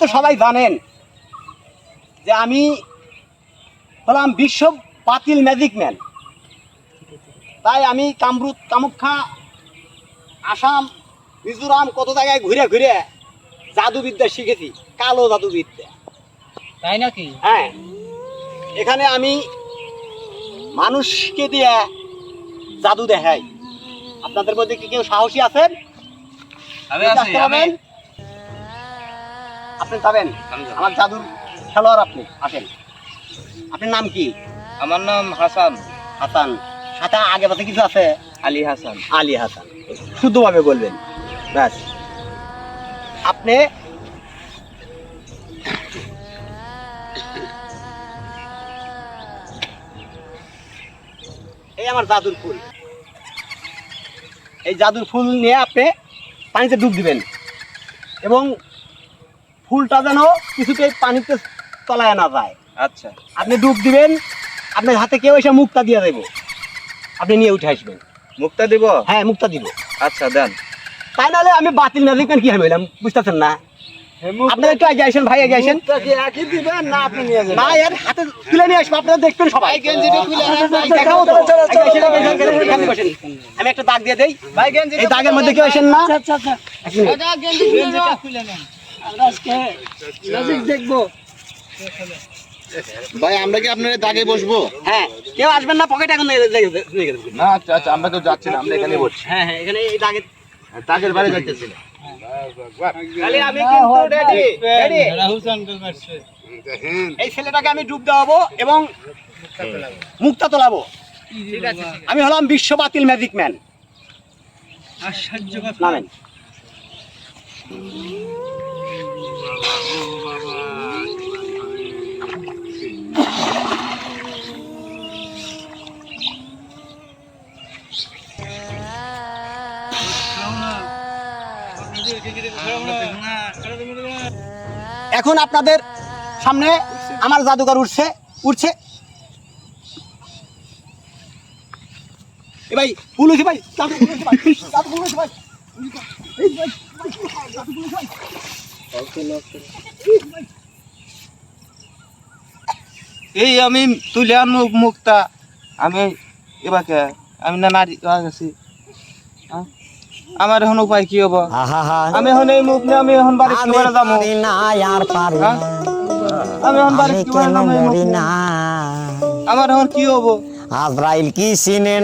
তো সবাই জানেন যে আমি হলাম বিশ্ব বাতিল ম্যাজিক ম্যান। তাই আমি কামরূপ, কামাখ্যা, আসাম, মিজোরাম কত জায়গায় ঘুরে ঘুরে জাদুবিদ্যা শিখেছি, কালো জাদুবিদ্যা। তাই নাকি? হ্যাঁ, এখানে আমি মানুষকে দিয়ে জাদু দেখাই। আপনাদের মধ্যে কি কেউ সাহসী আছেন? আপনি যাবেন? আমার জাদুর খেলোয়াড় আপনি, আসেন। আপনার নাম কি? আমার নাম হাসান। হাসান। সাথে আগে পাশে কিছু আছে? আলী হাসান। আলী হাসান। শুদ্ধভাবে বলবেন, ব্যাস। আপনি এই আমার জাদুর ফুল, এই জাদুর ফুল নিয়ে আপনি পানিতে ডুব দিবেন এবং ফুলটা যেন কিছুতে পানিতে তলায় না যায়। আচ্ছা, আপনি ডুব দিবেন, আপনার হাতে কেউ এসে মুক্তা দিয়ে দেবো, আপনি নিয়ে উঠে আসবেন। মুক্তা দিব? হ্যাঁ, মুক্তা দিব। আচ্ছা দেন। তাই নাহলে আমি বাতিল ম্যাজিক ম্যান কি হইলাম, বুঝতেছেন না? আপনি একটু আগে আসেন ভাই, আগে আসেন। না, এর হাতে তুলে নিয়ে আসবো, আপনারা দেখবেন সবাই। দেখাবো তো। এখানে বসেন। আমি একটা দাগ দিয়ে দেই, এই দাগের মধ্যে কেউ আসেন না। ভাই আমরা কি আপনার দাগে বসবো? হ্যাঁ, কেউ আসবেন না, পকেটে এখন না, আচ্ছা আচ্ছা, আমরা তো যাচ্ছি না, আমরা এখানে বসছি। হ্যাঁ হ্যাঁ, এখানে এই দাগের দাগের বাইরে যাইতেছি না। আমি কিন্তু রেডি রেডি। এই ছেলেটাকে আমি ডুব দেওয়াবো এবং মুক্তা তোলাবো। আমি হলাম বিশ্ব বাতিল ম্যাজিক ম্যান। নামেন। এখন আপনাদের সামনে আমার জাদুঘর উঠছে উঠছে। এ ভাই ফুল হয়েছে ভাই, জাদু ফুল হয়েছে ভাই, জাদু ফুল হয়েছে ভাই। এই আমি তুলে আনবো মুক্তা। আমি এবাকে আমি না নারী গেছি। আমার এখন উপায় কি হবো? আমি এখন এই মুখ নিয়ে আমি এখন বাড়ি কি করে যাবো? আমি এখন বাড়ি কি করে যাবো? আমার এখন কি হবো? আজরাইল কি চিনেন